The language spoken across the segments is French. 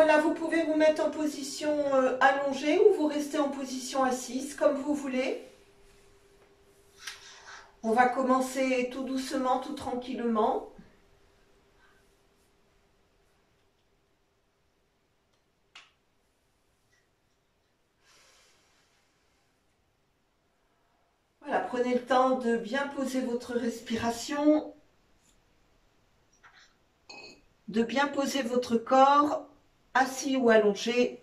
Voilà, vous pouvez vous mettre en position allongée ou vous restez en position assise, comme vous voulez. On va commencer tout doucement, tout tranquillement. Voilà, prenez le temps de bien poser votre respiration, de bien poser votre corps, assis ou allongé.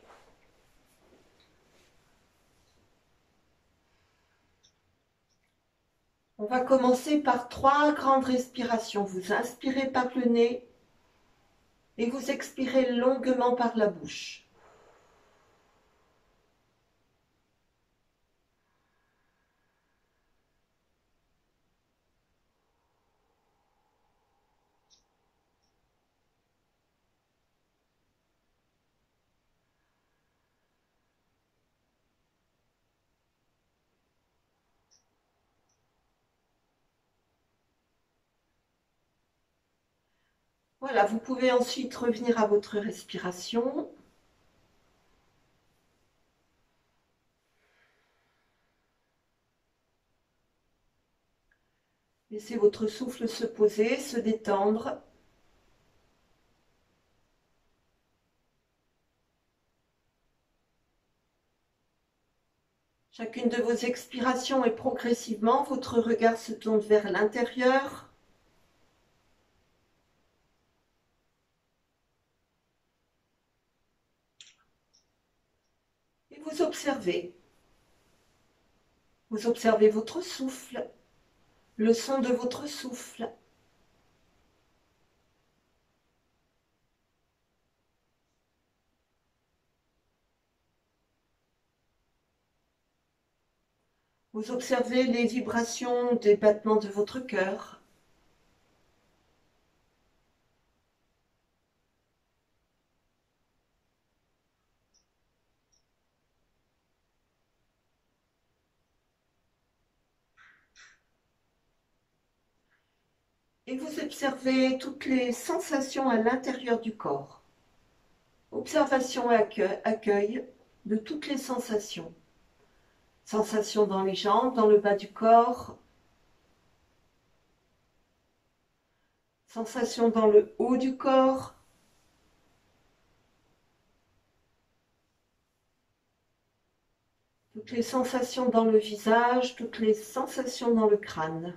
On va commencer par 3 grandes respirations. Vous inspirez par le nez et vous expirez longuement par la bouche. Voilà, vous pouvez ensuite revenir à votre respiration. Laissez votre souffle se poser, se détendre. Chacune de vos expirations et progressivement, votre regard se tourne vers l'intérieur. Et vous observez. Vous observez votre souffle, le son de votre souffle. Vous observez les vibrations des battements de votre cœur. Et vous observez toutes les sensations à l'intérieur du corps. Observation et accueil de toutes les sensations. Sensations dans les jambes, dans le bas du corps. Sensations dans le haut du corps. Toutes les sensations dans le visage, toutes les sensations dans le crâne.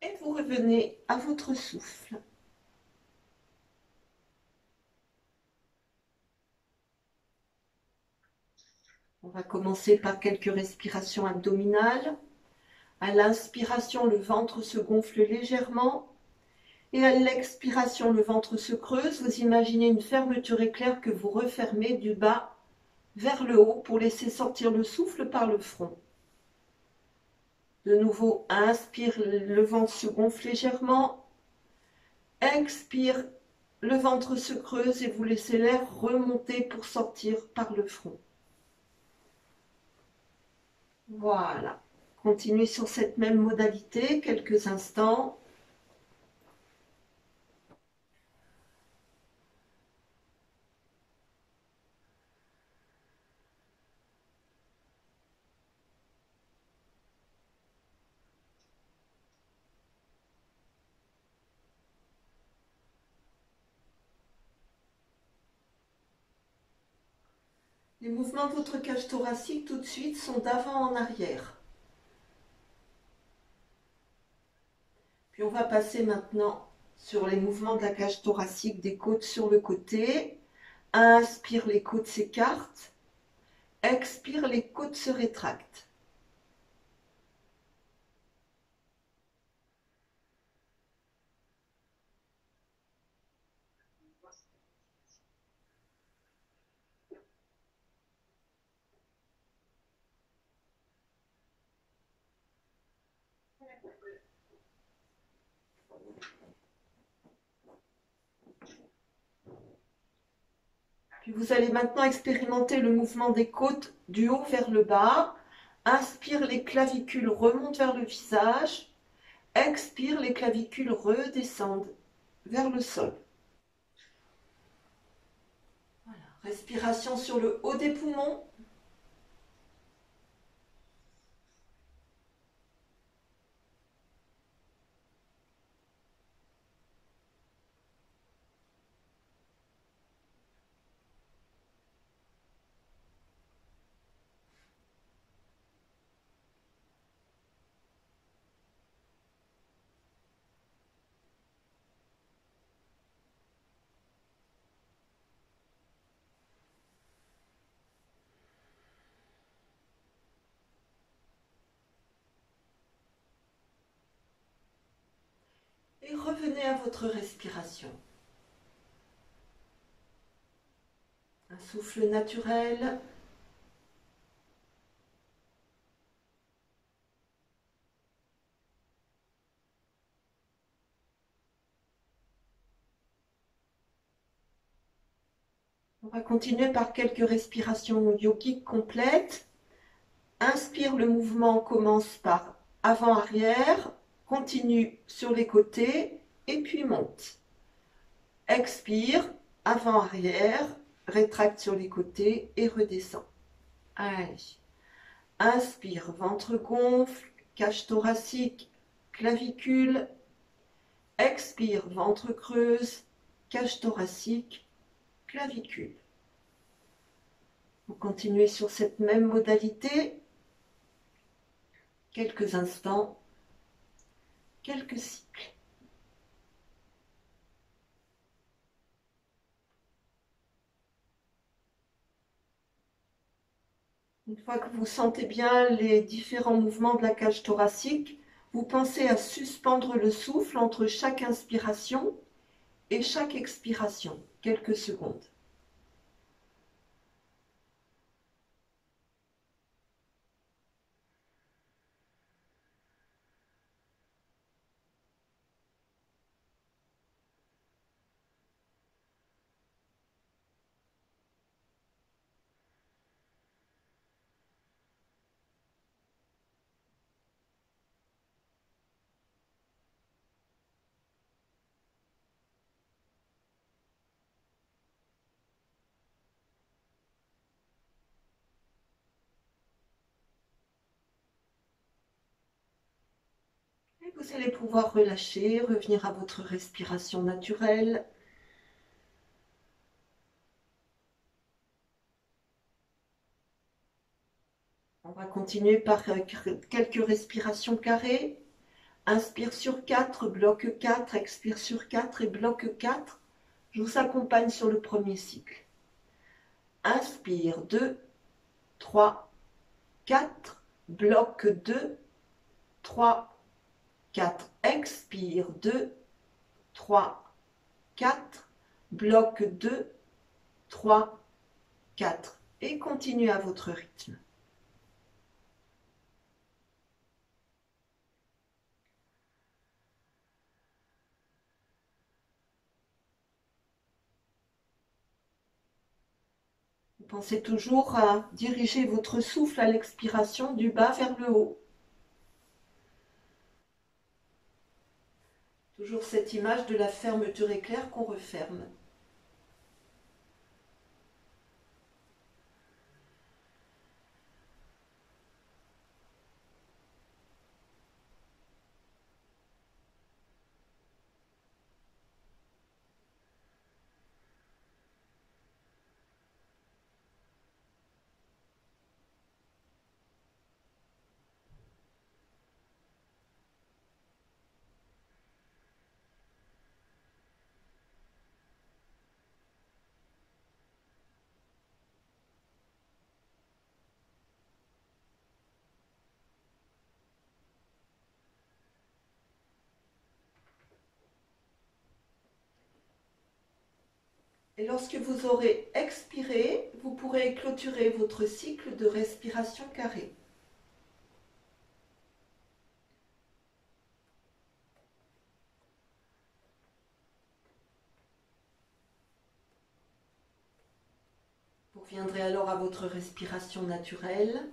Et vous revenez à votre souffle. On va commencer par quelques respirations abdominales. À l'inspiration, le ventre se gonfle légèrement. Et à l'expiration, le ventre se creuse. Vous imaginez une fermeture éclair que vous refermez du bas vers le haut pour laisser sortir le souffle par le front. De nouveau, inspire, le ventre se gonfle légèrement. Expire, le ventre se creuse et vous laissez l'air remonter pour sortir par le front. Voilà. Continuez sur cette même modalité quelques instants. Les mouvements de votre cage thoracique tout de suite sont d'avant en arrière. Puis on va passer maintenant sur les mouvements de la cage thoracique des côtes sur le côté. Inspire, les côtes s'écartent. Expire, les côtes se rétractent. Puis vous allez maintenant expérimenter le mouvement des côtes du haut vers le bas. Inspire, les clavicules remontent vers le visage. Expire, les clavicules redescendent vers le sol. Voilà. Respiration sur le haut des poumons. Et revenez à votre respiration. Un souffle naturel. On va continuer par quelques respirations yogiques complètes. Inspire, le mouvement commence par avant-arrière, continue sur les côtés et puis monte. Expire, avant-arrière, rétracte sur les côtés et redescend. Allez. Inspire, ventre gonfle, cage thoracique, clavicule. Expire, ventre creuse, cage thoracique, clavicule. Vous continuez sur cette même modalité. Quelques instants, quelques cycles. Une fois que vous sentez bien les différents mouvements de la cage thoracique, vous pensez à suspendre le souffle entre chaque inspiration et chaque expiration, quelques secondes. Et vous allez pouvoir relâcher, revenir à votre respiration naturelle. On va continuer par quelques respirations carrées. Inspire sur 4, bloque 4, expire sur 4 et bloque 4. Je vous accompagne sur le premier cycle. Inspire 2, 3, 4, bloque 2, 3, 4. Expire 2, 3, 4, bloque 2, 3, 4. Et continue à votre rythme. Pensez toujours à diriger votre souffle à l'expiration du bas vers le haut. Toujours cette image de la fermeture éclair qu'on referme. Et lorsque vous aurez expiré, vous pourrez clôturer votre cycle de respiration carrée. Vous reviendrez alors à votre respiration naturelle.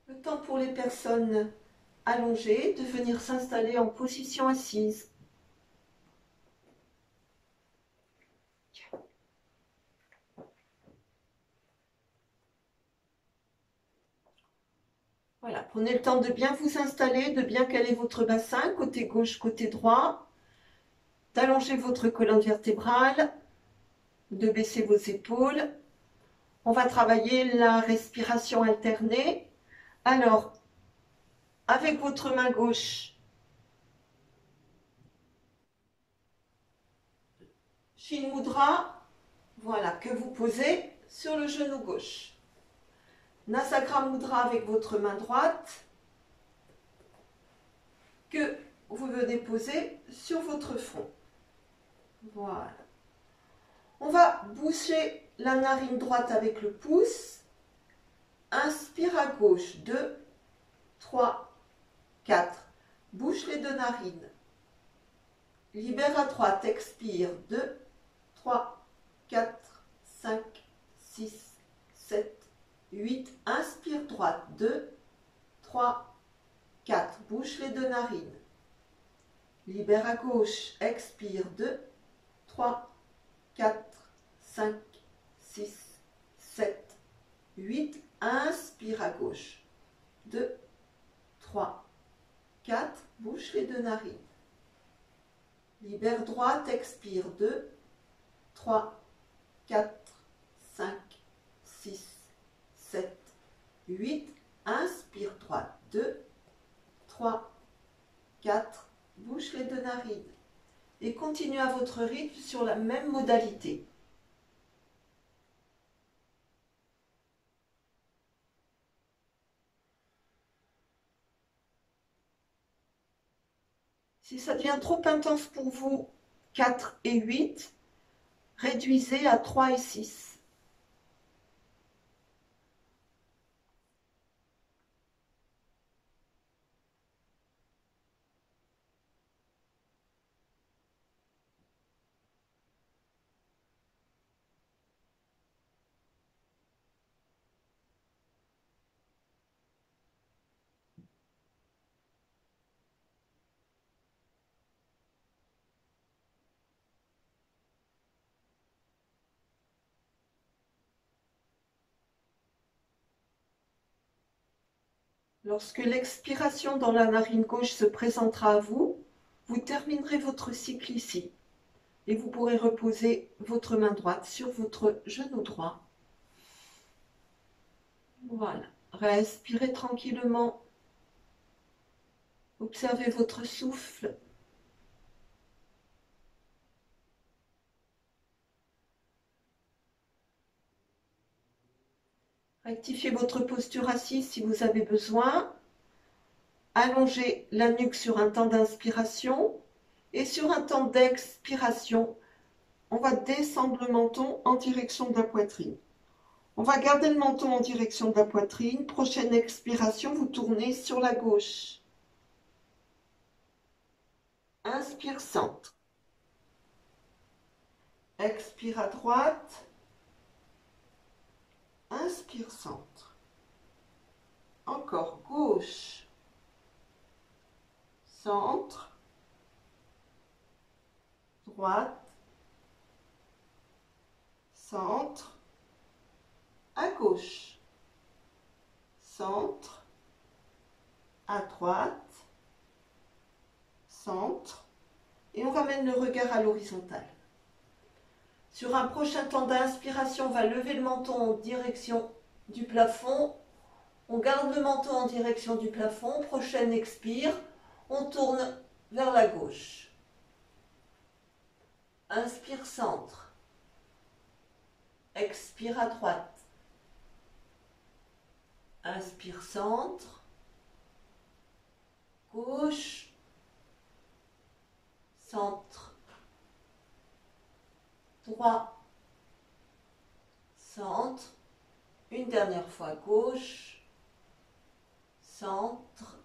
Le temps pour les personnes allongées de venir s'installer en position assise. Voilà, prenez le temps de bien vous installer, de bien caler votre bassin, côté gauche, côté droit, d'allonger votre colonne vertébrale, de baisser vos épaules. On va travailler la respiration alternée. Alors, avec votre main gauche, Shin Mudra, voilà, que vous posez sur le genou gauche. Nasakra Mudra avec votre main droite, que vous venez poser sur votre front. Voilà. On va boucher la narine droite avec le pouce. Inspire à gauche, 2, 3, 4. Bouche les deux narines. Libère à droite, expire, 2, 3, 4, 5, 6, 7, 8. Inspire droite, 2, 3, 4. Bouche les deux narines. Libère à gauche, expire, 2, 3, 4, 5, 6, 7, 8. Inspire à gauche, 2, 3, 4. Bouche les deux narines. Libère droite, expire, 2, 3, 4, 5, 6, 7, 8. Inspire droite, 2, 3, 4. Bouche les deux narines. Et continuez à votre rythme sur la même modalité. Si ça devient trop intense pour vous, 4 et 8, réduisez à 3 et 6. Lorsque l'expiration dans la narine gauche se présentera à vous, vous terminerez votre cycle ici et vous pourrez reposer votre main droite sur votre genou droit. Voilà, respirez tranquillement, observez votre souffle. Rectifiez votre posture assise si vous avez besoin. Allongez la nuque sur un temps d'inspiration et sur un temps d'expiration, on va descendre le menton en direction de la poitrine. On va garder le menton en direction de la poitrine. Prochaine expiration, vous tournez sur la gauche. Inspire, centre. Expire à droite. Inspire, centre. Encore gauche. Centre. Droite. Centre. À gauche. Centre. À droite. Centre. Et on ramène le regard à l'horizontale. Sur un prochain temps d'inspiration, on va lever le menton en direction du plafond. On garde le menton en direction du plafond. Prochaine expire, on tourne vers la gauche. Inspire, centre. Expire à droite. Inspire, centre. Gauche. Centre. Droit. Centre. Une dernière fois, gauche. centre,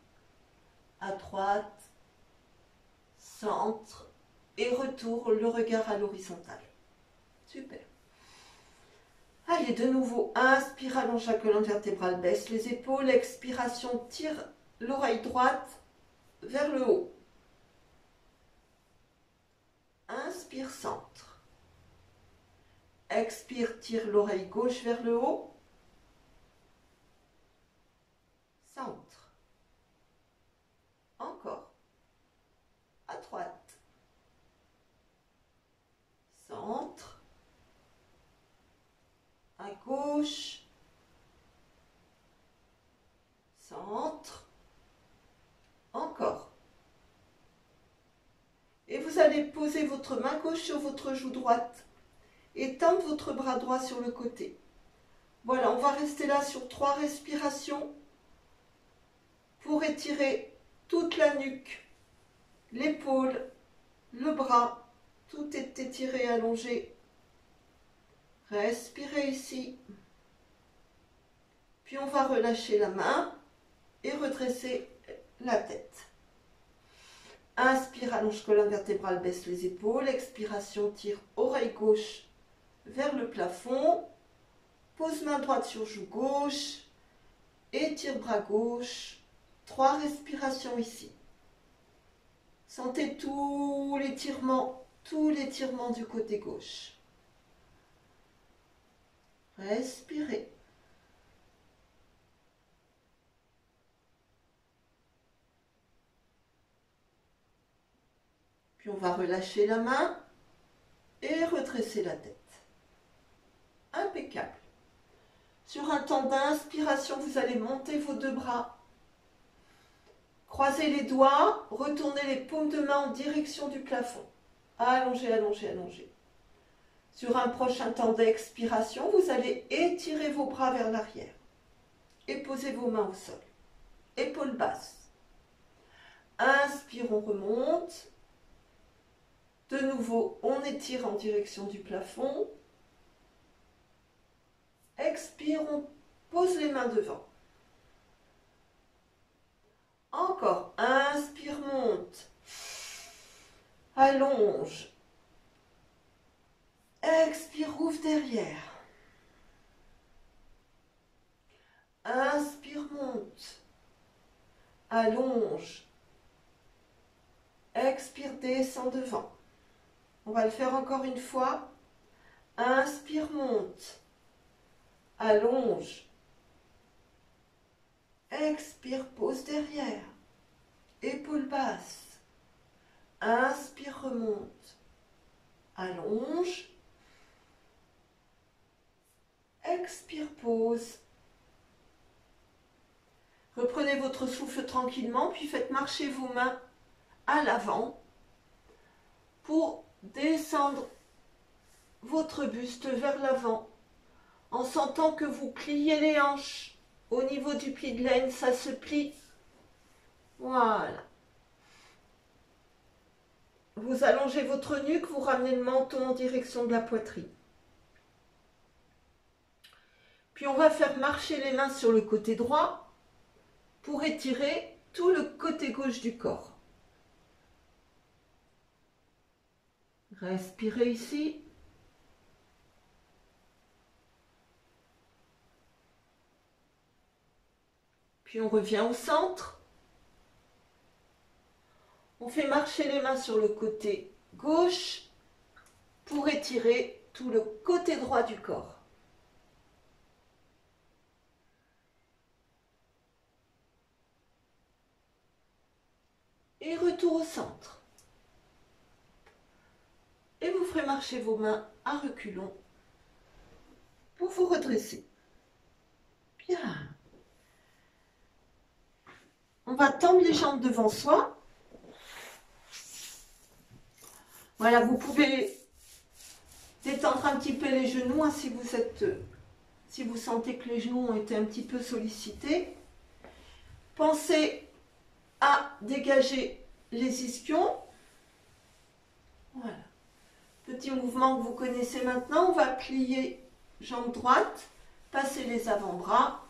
à droite, centre, et retour, le regard à l'horizontale. Super. Allez, de nouveau, inspire, allonge la colonne vertébrale, baisse les épaules, expiration, tire l'oreille droite vers le haut. Inspire, centre. Expire, tire l'oreille gauche vers le haut. Centre. Encore. À droite. Centre. À gauche. Centre. Encore. Et vous allez poser votre main gauche sur votre joue droite et tendre votre bras droit sur le côté. Voilà, on va rester là sur 3 respirations pour étirer toute la nuque, l'épaule, le bras. Tout est étiré, allongé. Respirez ici. Puis on va relâcher la main et redresser la tête. Inspire, allonge colonne vertébrale, baisse les épaules. Expiration, tire oreille gauche vers le plafond. Pose main droite sur joue gauche. Étire bras gauche. 3 respirations ici. Sentez tout l'étirement du côté gauche. Respirez. Puis on va relâcher la main et redresser la tête. Impeccable. Sur un temps d'inspiration, vous allez monter vos 2 bras. Croisez les doigts, retournez les paumes de main en direction du plafond. Allongez, allongez, allongez. Sur un prochain temps d'expiration, vous allez étirer vos bras vers l'arrière et poser vos mains au sol. Épaules basses. Inspire, on remonte. De nouveau, on étire en direction du plafond. Expire, on pose les mains devant. Encore, inspire, monte. Allonge. Expire, ouvre derrière. Inspire, monte. Allonge. Expire, descend devant. On va le faire encore une fois. Inspire, monte. Allonge. Expire, pose derrière. Épaules basses. Inspire, remonte. Allonge. Expire, pose. Reprenez votre souffle tranquillement, puis faites marcher vos mains à l'avant pour descendre votre buste vers l'avant en sentant que vous pliez les hanches. Au niveau du pli de laine, ça se plie. Voilà. Vous allongez votre nuque, vous ramenez le menton en direction de la poitrine. Puis on va faire marcher les mains sur le côté droit pour étirer tout le côté gauche du corps. Respirez ici. Puis on revient au centre. On fait marcher les mains sur le côté gauche pour étirer tout le côté droit du corps. Et retour au centre. Et vous ferez marcher vos mains à reculons pour vous redresser. Bien. On va tendre les jambes devant soi. Voilà, vous pouvez détendre un petit peu les genoux hein, si vous sentez que les genoux ont été un petit peu sollicités. Pensez à dégager les ischions. Voilà. Petit mouvement que vous connaissez maintenant. On va plier jambe droite, passer les avant-bras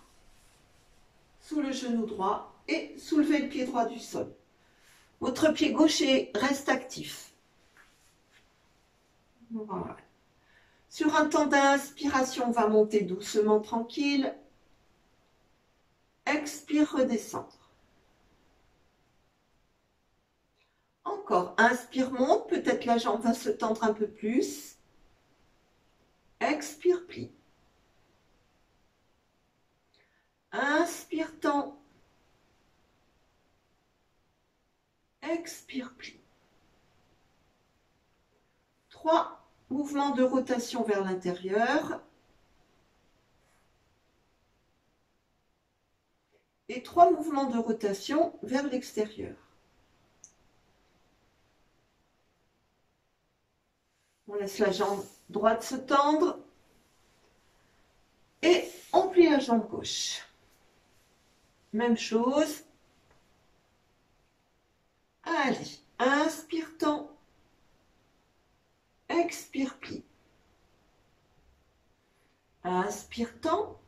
sous le genou droit et soulevez le pied droit du sol. Votre pied gauche reste actif. Voilà. Sur un temps d'inspiration, on va monter doucement, tranquille. Expire, redescendre. Encore, inspire, monte. Peut-être la jambe va se tendre un peu plus. Expire, plie. Inspire, tend. Expire, plie. 3 mouvements de rotation vers l'intérieur. Et 3 mouvements de rotation vers l'extérieur. On laisse la jambe droite se tendre. Et on plie la jambe gauche. Même chose. Allez, inspire, tend. Expire, plie. Inspire, tend.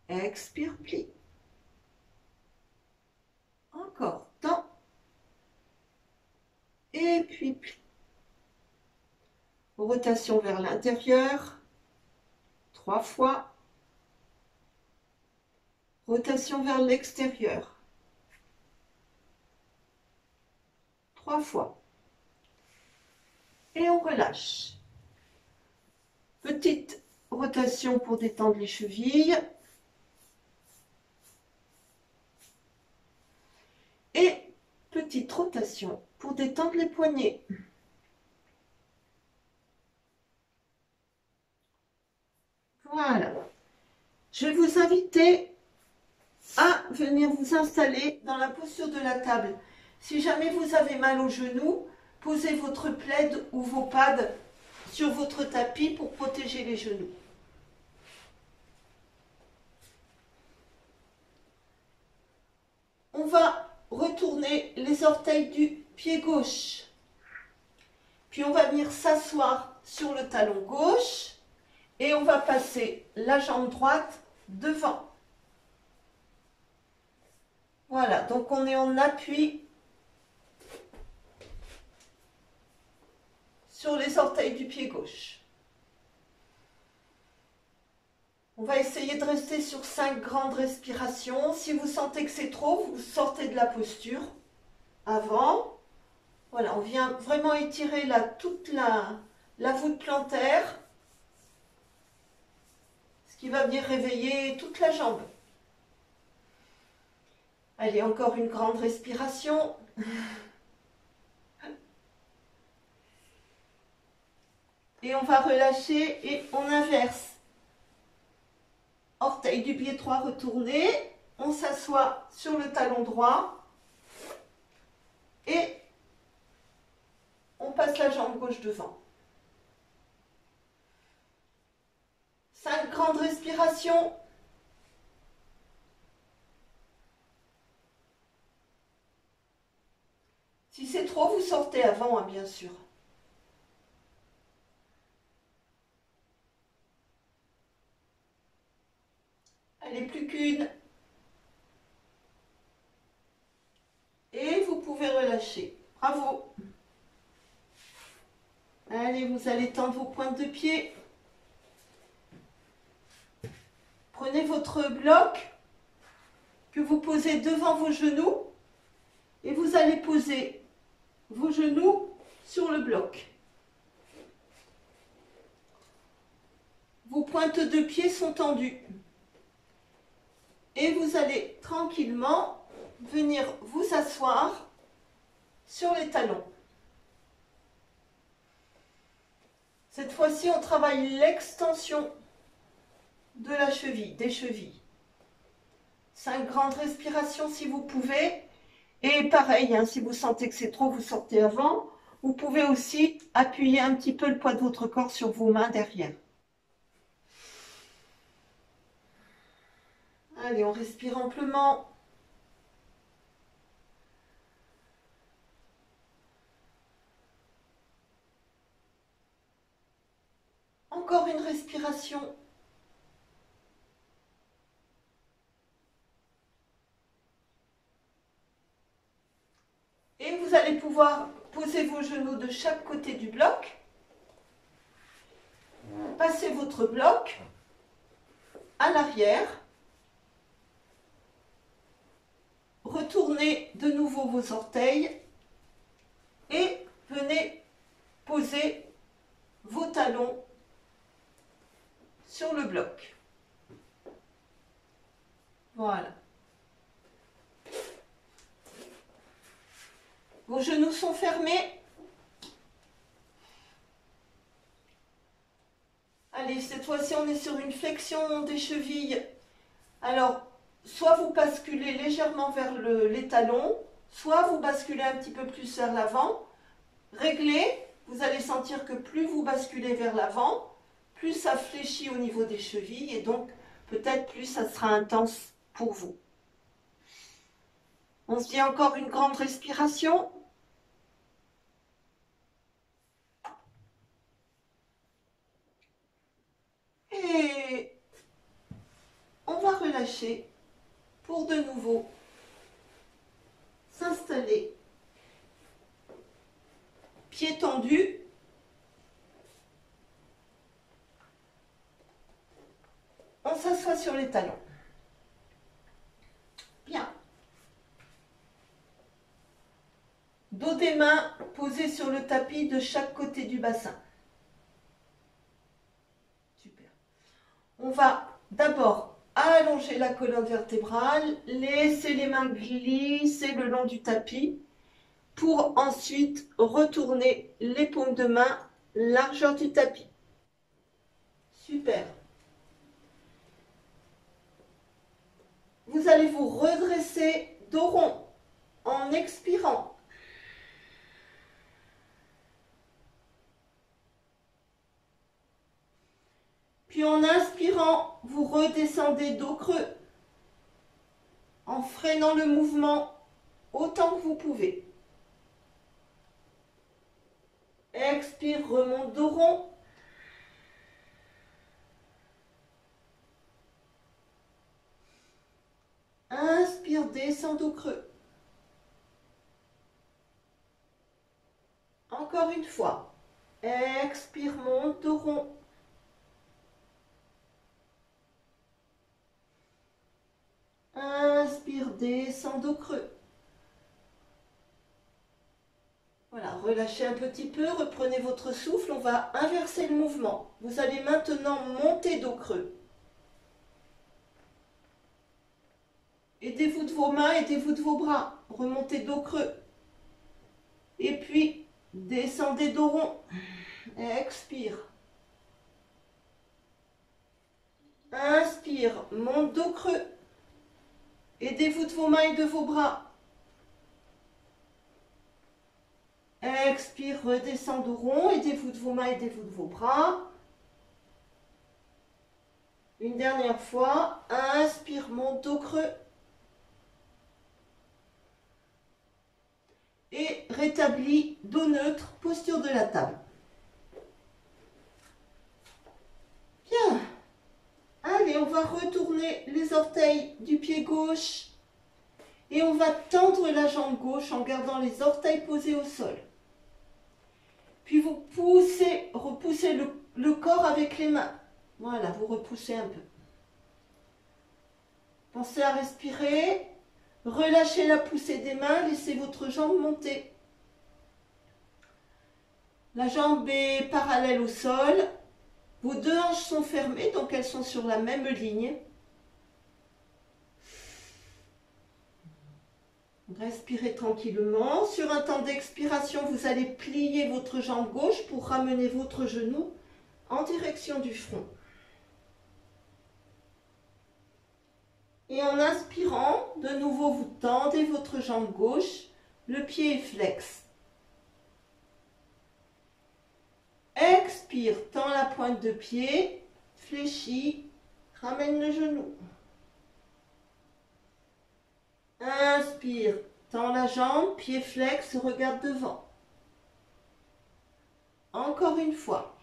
Expire, plie. Encore, tend. Et puis plie. Rotation vers l'intérieur. 3 fois. Rotation vers l'extérieur. 3 fois. Et on relâche. Petite rotation pour détendre les chevilles. Et petite rotation pour détendre les poignets. Voilà. Je vais vous inviter à venir vous installer dans la posture de la table. Si jamais vous avez mal au genou, posez votre plaid ou vos pads sur votre tapis pour protéger les genoux. On va retourner les orteils du pied gauche. Puis on va venir s'asseoir sur le talon gauche et on va passer la jambe droite devant. Voilà, donc on est en appui sur les orteils du pied gauche. On va essayer de rester sur 5 grandes respirations. Si vous sentez que c'est trop, vous sortez de la posture avant. Voilà, on vient vraiment étirer toute la voûte plantaire, ce qui va venir réveiller toute la jambe. Allez, encore une grande respiration. Et on va relâcher et on inverse. Orteil du pied droit retourné. On s'assoit sur le talon droit. Et on passe la jambe gauche devant. 5 grandes respirations. Si c'est trop, vous sortez avant, hein, bien sûr. Allez, plus qu'une. Et vous pouvez relâcher. Bravo. Allez, vous allez tendre vos pointes de pied. Prenez votre bloc que vous posez devant vos genoux et vous allez poser vos genoux sur le bloc. Vos pointes de pied sont tendues. Et vous allez tranquillement venir vous asseoir sur les talons. Cette fois-ci, on travaille l'extension de la cheville, des chevilles. 5 grandes respirations si vous pouvez. Et pareil, hein, si vous sentez que c'est trop, vous sortez avant. Vous pouvez aussi appuyer un petit peu le poids de votre corps sur vos mains derrière. Allez, on respire amplement. Encore une respiration. vous allez pouvoir poser vos genoux de chaque côté du bloc. Passez votre bloc à l'arrière. Retournez de nouveau vos orteils et venez poser vos talons sur le bloc. Voilà. Vos genoux sont fermés. Allez, cette fois-ci, on est sur une flexion des chevilles. Alors, soit vous basculez légèrement vers les talons, soit vous basculez un petit peu plus vers l'avant. Réglez, vous allez sentir que plus vous basculez vers l'avant, plus ça fléchit au niveau des chevilles et donc peut-être plus ça sera intense pour vous. On se dit encore une grande respiration. Et on va relâcher pour de nouveau s'installer. Pieds tendus. On s'assoit sur les talons. Bien. Dos des mains posés sur le tapis de chaque côté du bassin. Super. On va d'abord allonger la colonne vertébrale, laisser les mains glisser le long du tapis pour ensuite retourner les paumes de main largeur du tapis. Super. Vous allez vous redresser dos rond en expirant. Puis en inspirant, vous redescendez dos creux en freinant le mouvement autant que vous pouvez. Expire, remonte dos rond. Inspire, descend dos creux. Encore une fois. Expire, monte dos rond. Inspire, descend dos creux. Voilà, relâchez un petit peu, reprenez votre souffle, on va inverser le mouvement. Vous allez maintenant monter dos creux. Aidez-vous de vos mains, aidez-vous de vos bras. Remontez dos creux. Et puis, descendez dos rond. Expire. Inspire, monte dos creux. Aidez-vous de vos mains et de vos bras. Expire, redescend dos rond. Aidez-vous de vos mains, aidez-vous de vos bras. Une dernière fois. Inspire, monte dos creux. Et rétablis dos neutre, posture de la table. Bien. Allez, on va retourner les orteils du pied gauche et on va tendre la jambe gauche en gardant les orteils posés au sol. Puis vous repoussez le corps avec les mains. Voilà, vous repoussez un peu. Pensez à respirer. Relâchez la poussée des mains, laissez votre jambe monter. La jambe est parallèle au sol. Vos deux hanches sont fermées, donc elles sont sur la même ligne. Respirez tranquillement. Sur un temps d'expiration, vous allez plier votre jambe gauche pour ramener votre genou en direction du front. Et en inspirant, de nouveau, vous tendez votre jambe gauche, le pied est flex. Expire, tend la pointe de pied, fléchis, ramène le genou. Inspire, tend la jambe, pied flex, regarde devant. Encore une fois.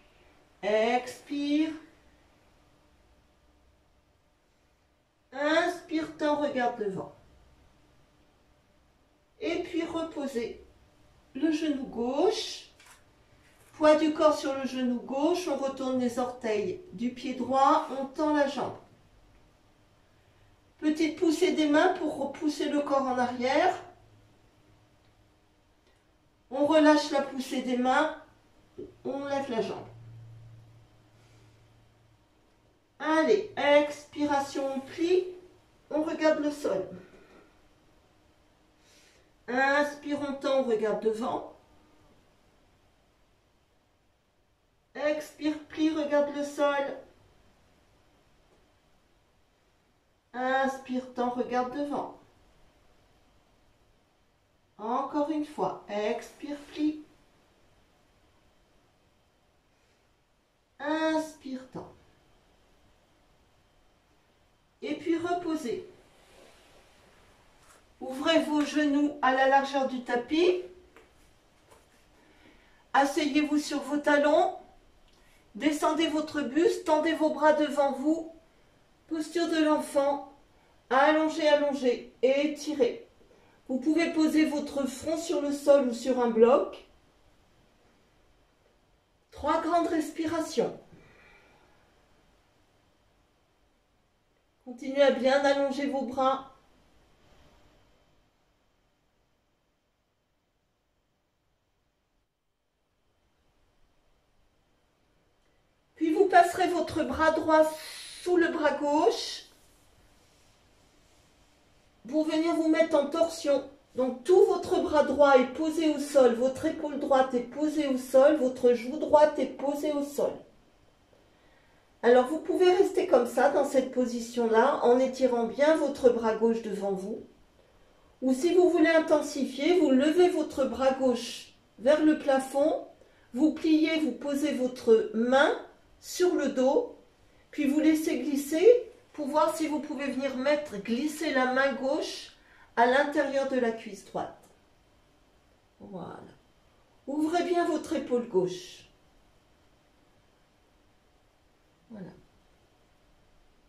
Expire. Inspire, tend, regarde devant. Et puis reposez le genou gauche. Poids du corps sur le genou gauche, on retourne les orteils du pied droit, on tend la jambe. Petite poussée des mains pour repousser le corps en arrière. On relâche la poussée des mains, on lève la jambe. Allez, expiration, on plie, on regarde le sol. Inspire, on tend, on regarde devant. Expire, plie, regarde le sol. Inspire, tend, regarde devant. Encore une fois, expire, plie. Inspire, tend. Et puis reposez. Ouvrez vos genoux à la largeur du tapis. Asseyez-vous sur vos talons. Descendez votre buste, tendez vos bras devant vous. Posture de l'enfant. Allongez, allongez et étirez. Vous pouvez poser votre front sur le sol ou sur un bloc. 3 grandes respirations. Continuez à bien allonger vos bras. Puis vous passerez votre bras droit sous le bras gauche pour venir vous mettre en torsion. Donc tout votre bras droit est posé au sol, votre épaule droite est posée au sol, votre joue droite est posée au sol. Alors vous pouvez rester comme ça dans cette position-là en étirant bien votre bras gauche devant vous. Ou si vous voulez intensifier, vous levez votre bras gauche vers le plafond, vous pliez, vous posez votre main sur le dos, puis vous laissez glisser pour voir si vous pouvez venir glisser la main gauche à l'intérieur de la cuisse droite. Voilà. Ouvrez bien votre épaule gauche. Voilà.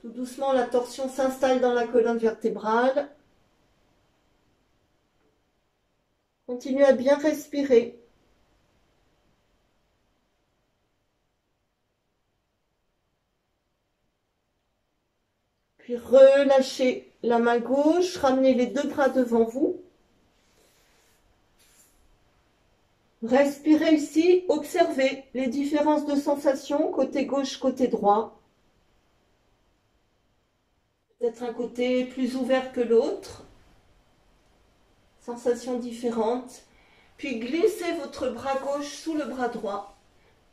Tout doucement, la torsion s'installe dans la colonne vertébrale. Continuez à bien respirer. Puis relâchez la main gauche, ramenez les deux bras devant vous. Respirez ici, observez les différences de sensations, côté gauche, côté droit. Peut-être un côté plus ouvert que l'autre. Sensations différentes. Puis glissez votre bras gauche sous le bras droit.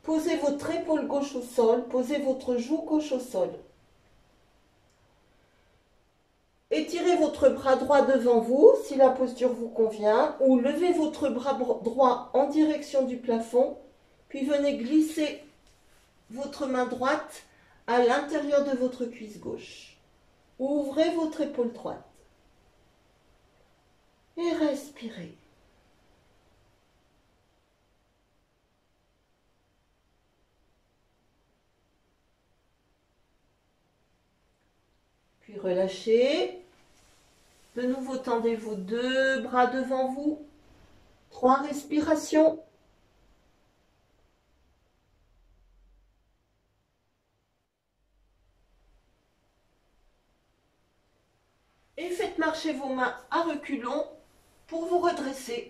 Posez votre épaule gauche au sol, posez votre joue gauche au sol. Étirez votre bras droit devant vous, si la posture vous convient, ou levez votre bras droit en direction du plafond, puis venez glisser votre main droite à l'intérieur de votre cuisse gauche. Ouvrez votre épaule droite. Et respirez. Puis relâchez. De nouveau, tendez vos deux bras devant vous. 3 respirations. Et faites marcher vos mains à reculons pour vous redresser.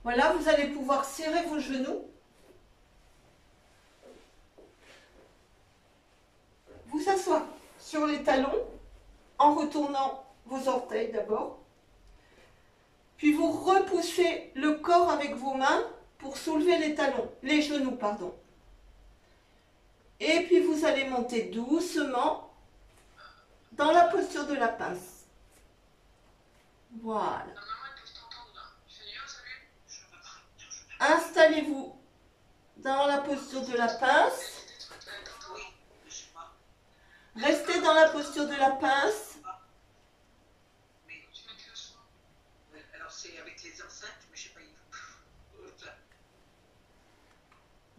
Voilà, vous allez pouvoir serrer vos genoux. Vous asseoir sur les talons en retournant vos orteils d'abord. Puis vous repoussez le corps avec vos mains pour soulever les talons, les genoux, pardon. Et puis vous allez monter doucement dans la posture de la pince. Voilà. Installez-vous dans la posture de la pince. Restez dans la posture de la pince.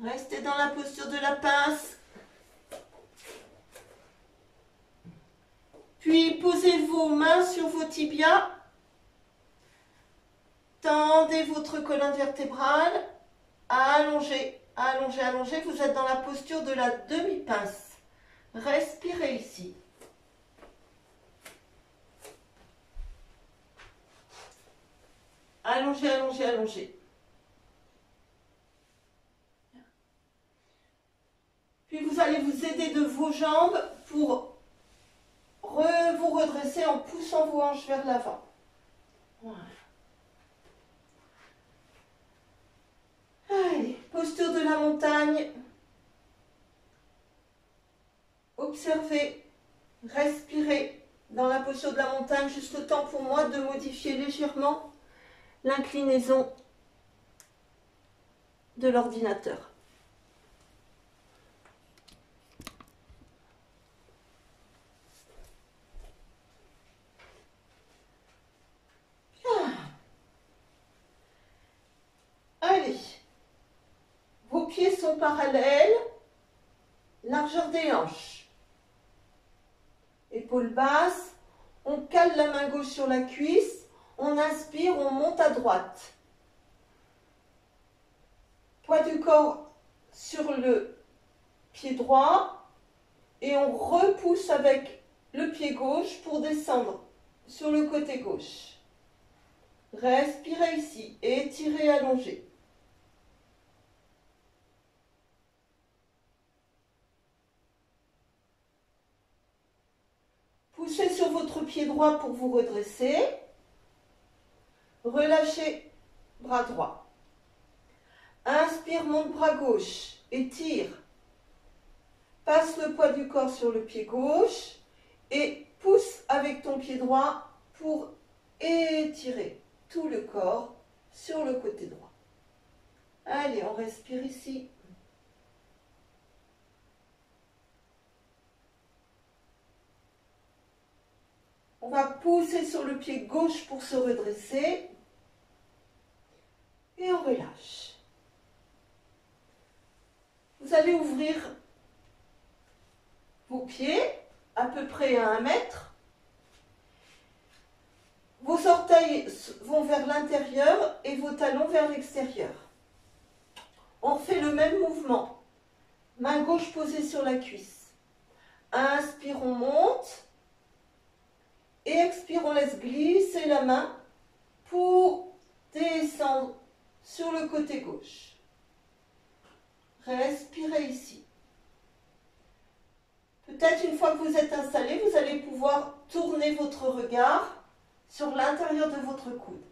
Restez dans la posture de la pince. Puis posez vos mains sur vos tibias. Tendez votre colonne vertébrale. Allongez, allongez, allongez. Vous êtes dans la posture de la demi-pince. Respirez ici. Allongez, allongez, allongez. Puis vous allez vous aider de vos jambes pour vous redresser en poussant vos hanches vers l'avant. Voilà. Allez, posture de la montagne. Observez, respirez dans la posture de la montagne, juste le temps pour moi de modifier légèrement l'inclinaison de l'ordinateur. Allez, vos pieds sont parallèles, largeur des hanches. Épaules basses, on cale la main gauche sur la cuisse, on inspire, on monte à droite. Poids du corps sur le pied droit et on repousse avec le pied gauche pour descendre sur le côté gauche. Respirez ici, étirez, allongez. Poussez sur votre pied droit pour vous redresser. Relâchez, bras droit. Inspire, monte bras gauche, étire. Passe le poids du corps sur le pied gauche et pousse avec ton pied droit pour étirer tout le corps sur le côté droit. Allez, on respire ici. On va pousser sur le pied gauche pour se redresser. Et on relâche. Vous allez ouvrir vos pieds à peu près à 1 mètre. Vos orteils vont vers l'intérieur et vos talons vers l'extérieur. On fait le même mouvement. Main gauche posée sur la cuisse. Inspire, on monte. Et expire, on laisse glisser la main pour descendre sur le côté gauche. Respirez ici. Peut-être une fois que vous êtes installé, vous allez pouvoir tourner votre regard sur l'intérieur de votre coude.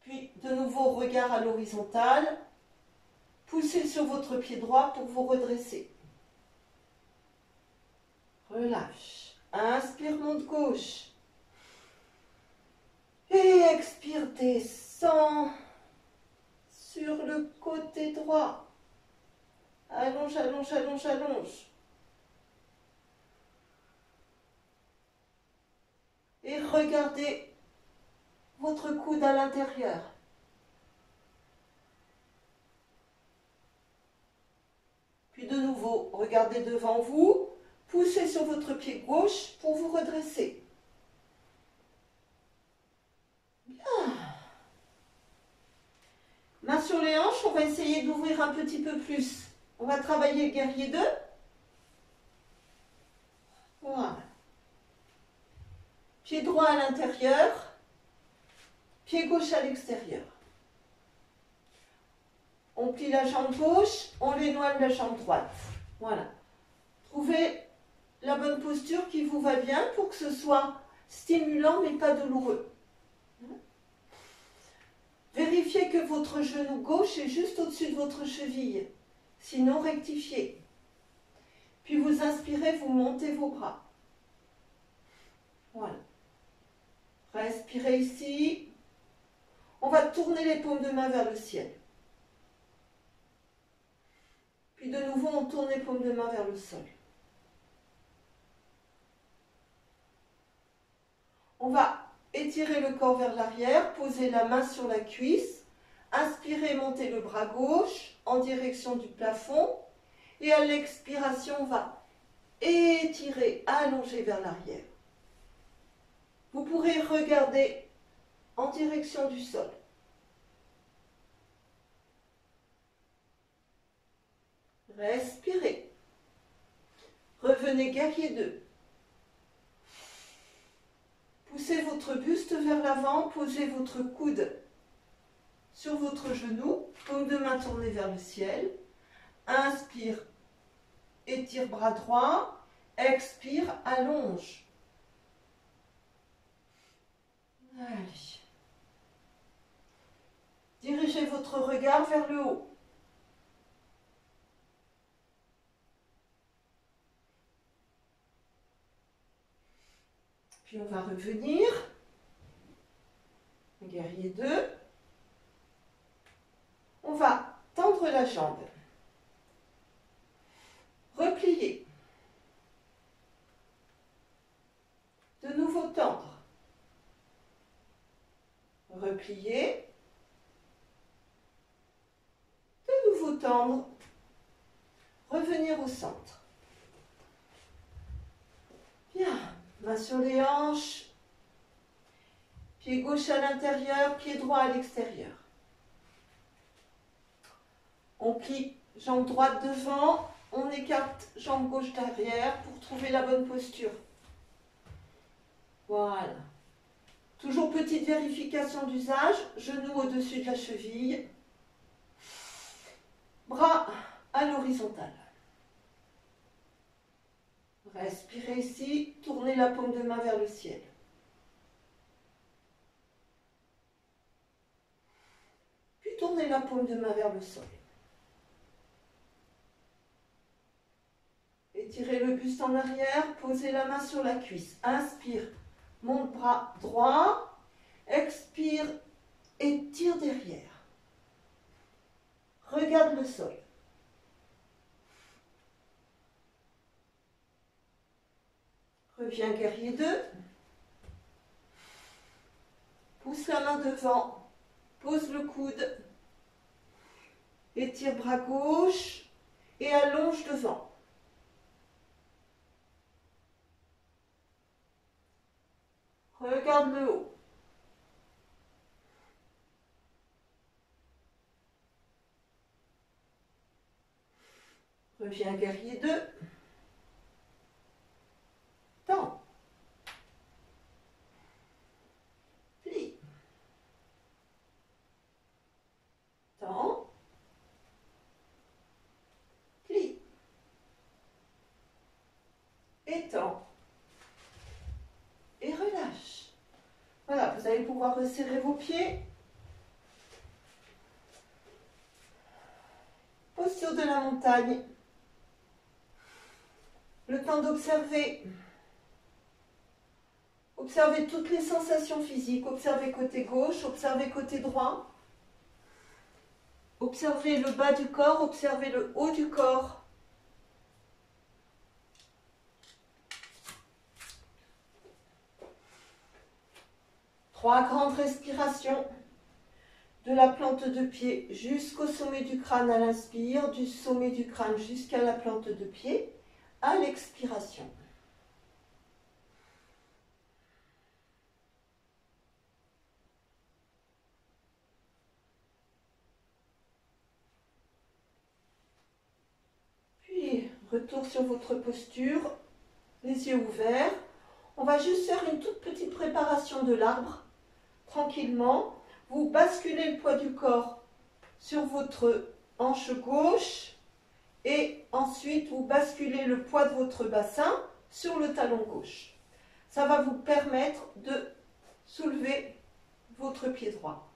Puis de nouveau, regard à l'horizontale. Poussez sur votre pied droit pour vous redresser. Relâche. Inspire, monte gauche. Et expire, descend sur le côté droit. Allonge, allonge, allonge, allonge. Et regardez votre coude à l'intérieur. Puis de nouveau, regardez devant vous. Poussez sur votre pied gauche pour vous redresser. Bien. Main sur les hanches, on va essayer d'ouvrir un petit peu plus. On va travailler le guerrier 2. Voilà. Pied droit à l'intérieur, pied gauche à l'extérieur. On plie la jambe gauche, on l'éloigne la jambe droite. Voilà. Trouvez la bonne posture qui vous va bien pour que ce soit stimulant mais pas douloureux. Vérifiez que votre genou gauche est juste au-dessus de votre cheville. Sinon, rectifiez. Puis vous inspirez, vous montez vos bras. Voilà. Respirez ici. On va tourner les paumes de main vers le ciel. Puis de nouveau, on tourne les paumes de main vers le sol. On va étirer le corps vers l'arrière, poser la main sur la cuisse, inspirez, montez le bras gauche en direction du plafond et à l'expiration, on va étirez, allongez vers l'arrière. Vous pourrez regarder en direction du sol. Respirez. Revenez guerrier 2. Poussez votre buste vers l'avant, posez votre coude sur votre genou, paume de main tournée vers le ciel. Inspire, étire bras droit. Expire, allonge. Allez. Dirigez votre regard vers le haut. Puis on va revenir. Guerrier 2. On va tendre la jambe. Replier. De nouveau tendre. Replier. De nouveau tendre. Revenir au centre. Bien. Main sur les hanches. Pied gauche à l'intérieur, pied droit à l'extérieur. On plie jambe droite devant, on écarte jambe gauche derrière pour trouver la bonne posture. Voilà. Toujours petite vérification d'usage, genou au-dessus de la cheville. Bras à l'horizontale. Respirez ici, tournez la paume de main vers le ciel. Puis tournez la paume de main vers le sol. Étirez le buste en arrière, posez la main sur la cuisse. Inspire, monte bras droit. Expire, étire derrière. Regarde le sol. Reviens guerrier 2. Pousse la main devant. Pose le coude. Étire bras gauche et allonge devant. Regarde le haut. Reviens guerrier 2. Tends. Plie. Tends. Plie. Étends. Et relâche. Voilà, vous allez pouvoir resserrer vos pieds. Posture de la montagne. Le temps d'observer. Observez toutes les sensations physiques. Observez côté gauche, observez côté droit. Observez le bas du corps, observez le haut du corps. Trois grandes respirations. De la plante de pied jusqu'au sommet du crâne à l'inspire, du sommet du crâne jusqu'à la plante de pied à l'expiration. Puis, retour sur votre posture, les yeux ouverts. On va juste faire une toute petite préparation de l'arbre, tranquillement. Vous basculez le poids du corps sur votre hanche gauche et ensuite vous basculez le poids de votre bassin sur le talon gauche. Ça va vous permettre de soulever votre pied droit.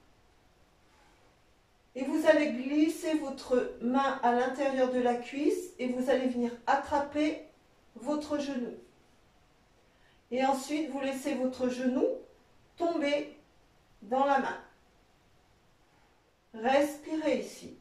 Et vous allez glisser votre main à l'intérieur de la cuisse et vous allez venir attraper votre genou. Et ensuite, vous laissez votre genou tomber dans la main. Respirez ici.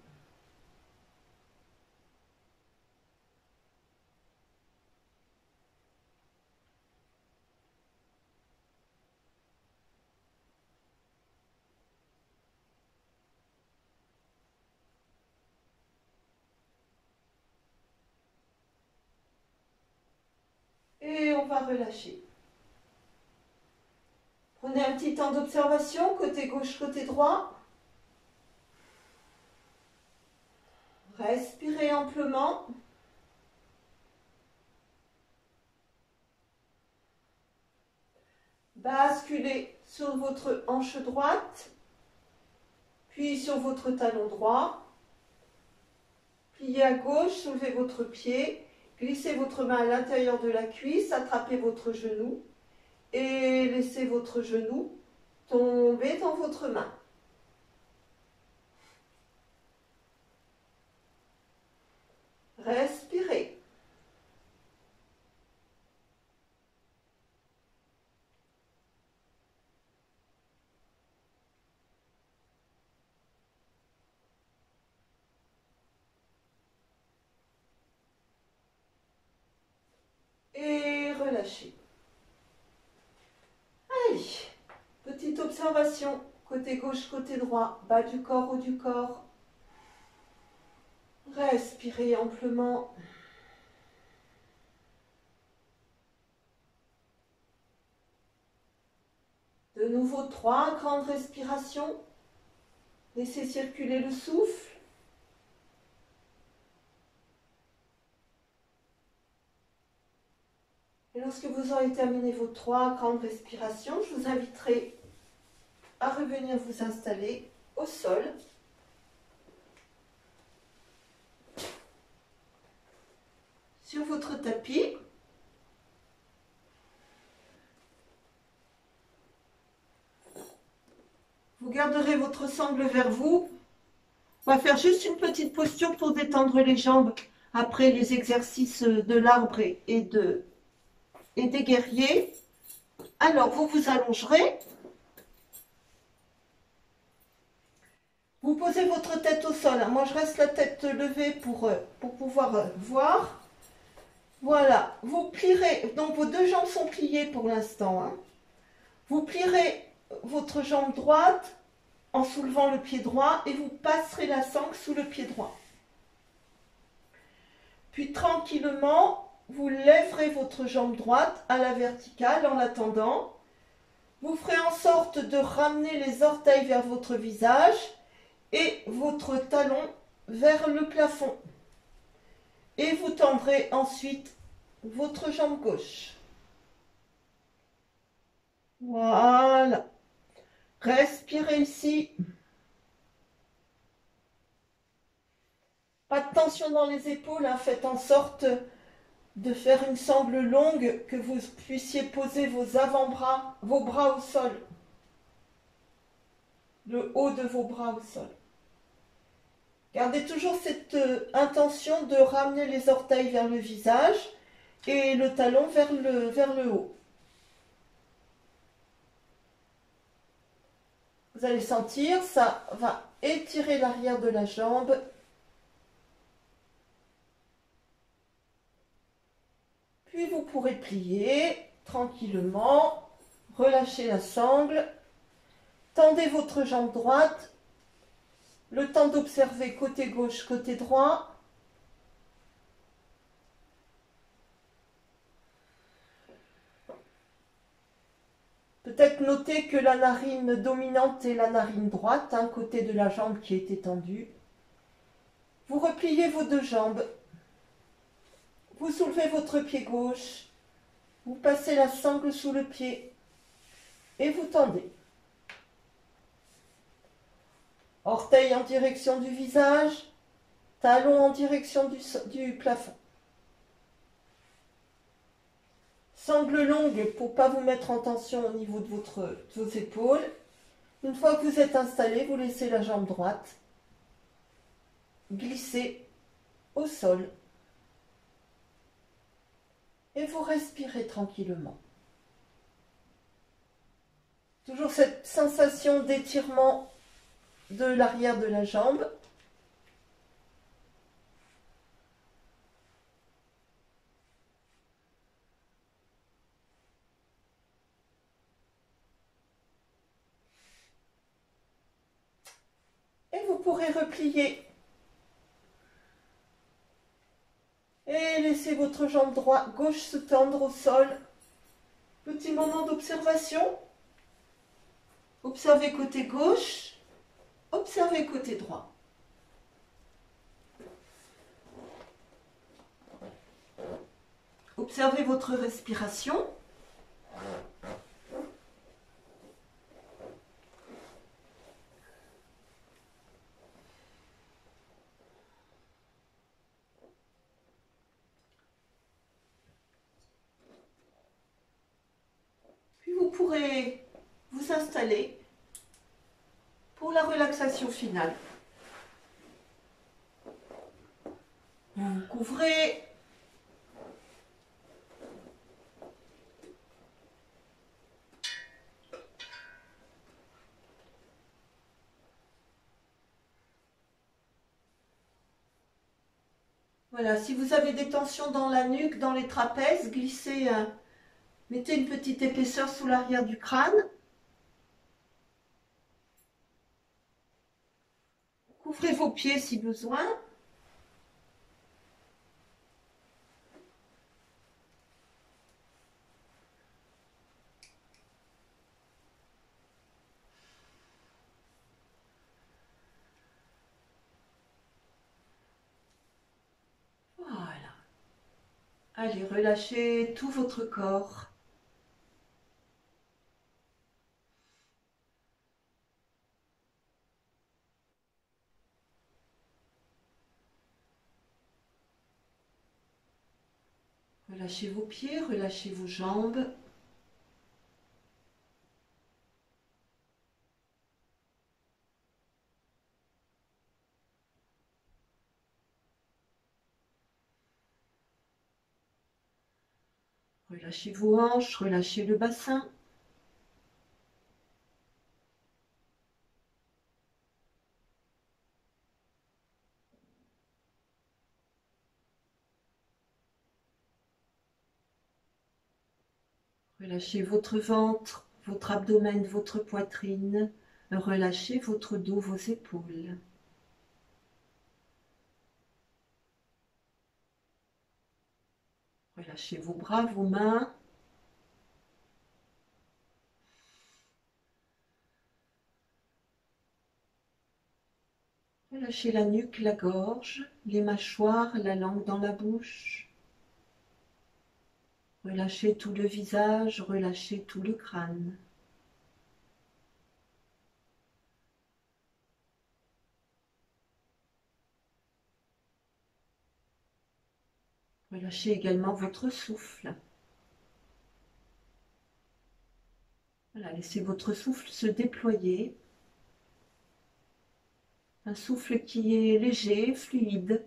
on va relâcher. Prenez un petit temps d'observation, côté gauche, côté droit. Respirez amplement. Basculez sur votre hanche droite, puis sur votre talon droit. Pliez à gauche, soulevez votre pied, glissez votre main à l'intérieur de la cuisse, attrapez votre genou et laissez votre genou tomber dans votre main. Respirez. Et relâchez. Allez, petite observation, côté gauche, côté droit, bas du corps, haut du corps. Respirez amplement. De nouveau, 3 grandes respirations. Laissez circuler le souffle. Et lorsque vous aurez terminé vos 3 grandes respirations, je vous inviterai à revenir vous installer au sol. Sur votre tapis. Vous garderez votre sangle vers vous. On va faire juste une petite posture pour détendre les jambes après les exercices de l'arbre et des guerriers. Alors, vous vous allongerez. Vous posez votre tête au sol. Moi, je reste la tête levée pour pouvoir voir. Voilà. Vous plierez. Donc, vos 2 jambes sont pliées pour l'instant. Hein. Vous plierez votre jambe droite en soulevant le pied droit et vous passerez la sangle sous le pied droit. Puis, tranquillement, vous lèverez votre jambe droite à la verticale en l'attendant. Vous ferez en sorte de ramener les orteils vers votre visage et votre talon vers le plafond. Et vous tendrez ensuite votre jambe gauche. Voilà. Respirez ici. Pas de tension dans les épaules, hein. Faites en sorte de faire une sangle longue, que vous puissiez poser vos avant-bras, vos bras au sol. Le haut de vos bras au sol. Gardez toujours cette intention de ramener les orteils vers le visage et le talon vers le haut. Vous allez sentir, ça va étirer l'arrière de la jambe. Puis vous pourrez plier tranquillement, relâcher la sangle, tendez votre jambe droite, le temps d'observer côté gauche, côté droit. Peut-être noter que la narine dominante est la narine droite, un côté de la jambe qui est étendu. Vous repliez vos 2 jambes. Vous soulevez votre pied gauche. Vous passez la sangle sous le pied. Et vous tendez. Orteils en direction du visage. Talons en direction du plafond. Sangle longue pour ne pas vous mettre en tension au niveau de vos épaules. Une fois que vous êtes installé, vous laissez la jambe droite glisser au sol. Et vous respirez tranquillement. Toujours cette sensation d'étirement de l'arrière de la jambe. Et vous pourrez replier. Et laissez votre jambe gauche se tendre au sol Petit moment d'observation. Observez côté gauche, observez côté droit. Observez votre respiration. Puis vous pourrez vous installer pour la relaxation finale. Vous vous couvrez. Voilà, si vous avez des tensions dans la nuque, dans les trapèzes, glissez, mettez une petite épaisseur sous l'arrière du crâne. Couvrez vos pieds si besoin. Voilà. Allez, relâchez tout votre corps. Relâchez vos pieds, relâchez vos jambes. Relâchez vos hanches, relâchez le bassin. Relâchez votre ventre, votre abdomen, votre poitrine. Relâchez votre dos, vos épaules. Relâchez vos bras, vos mains. Relâchez la nuque, la gorge, les mâchoires, la langue dans la bouche. Relâchez tout le visage, relâchez tout le crâne. Relâchez également votre souffle. Voilà, laissez votre souffle se déployer. Un souffle qui est léger, fluide.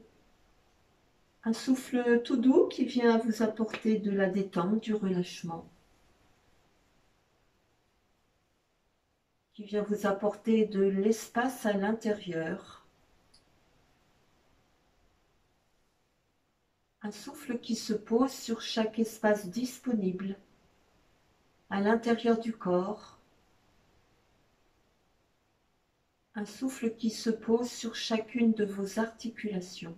Un souffle tout doux qui vient vous apporter de la détente, du relâchement. Qui vient vous apporter de l'espace à l'intérieur. Un souffle qui se pose sur chaque espace disponible, à l'intérieur du corps. Un souffle qui se pose sur chacune de vos articulations.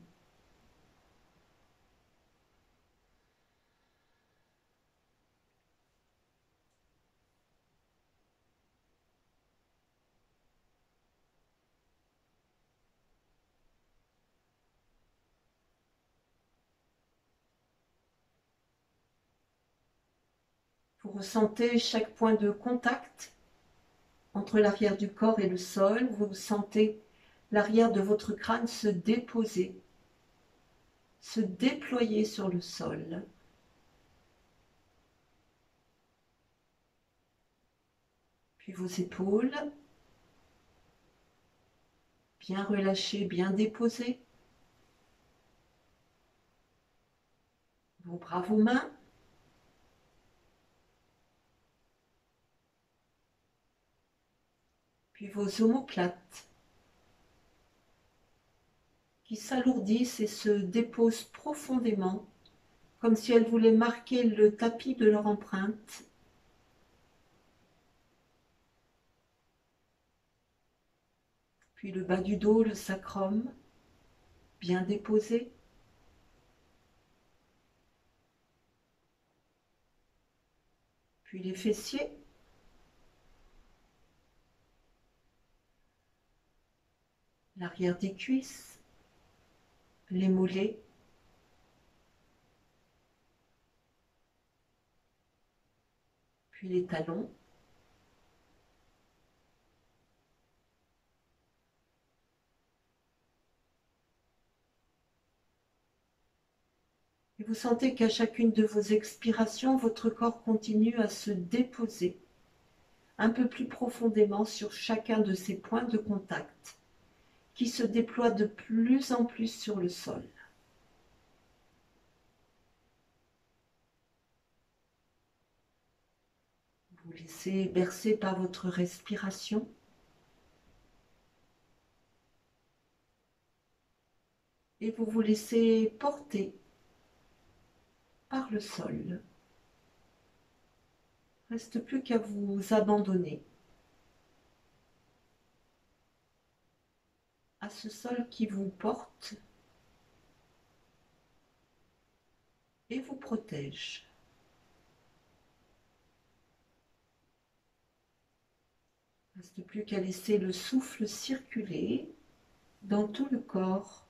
Vous ressentez chaque point de contact entre l'arrière du corps et le sol. Vous sentez l'arrière de votre crâne se déposer, se déployer sur le sol. Puis vos épaules, bien relâchées, bien déposées. Vos bras, vos mains. Puis vos omoplates qui s'alourdissent et se déposent profondément, comme si elles voulaient marquer le tapis de leur empreinte. Puis le bas du dos, le sacrum, bien déposé. puis les fessiers, l'arrière des cuisses, les mollets, puis les talons, et vous sentez qu'à chacune de vos expirations, votre corps continue à se déposer un peu plus profondément sur chacun de ces points de contact qui se déploient de plus en plus sur le sol. Vous laissez bercer par votre respiration. Et vous vous laissez porter par le sol. Il ne reste plus qu'à vous abandonner à ce sol qui vous porte et vous protège. Il ne reste plus qu'à laisser le souffle circuler dans tout le corps.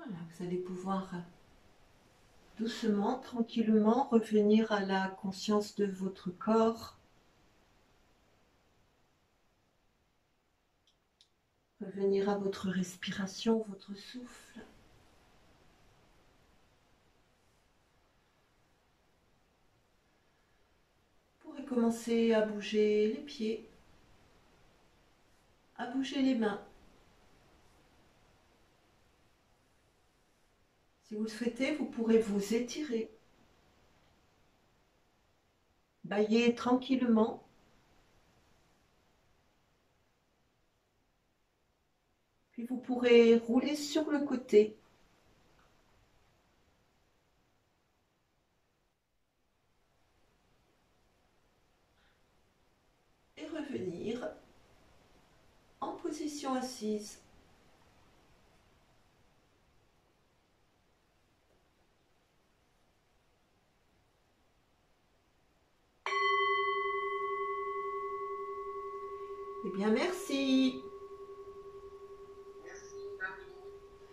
Voilà, vous allez pouvoir doucement, tranquillement revenir à la conscience de votre corps. Revenir à votre respiration, votre souffle. Vous pourrez commencer à bouger les pieds, à bouger les mains. Si vous le souhaitez, vous pourrez vous étirer, bâiller tranquillement. Puis vous pourrez rouler sur le côté. Et revenir en position assise. Eh bien, merci.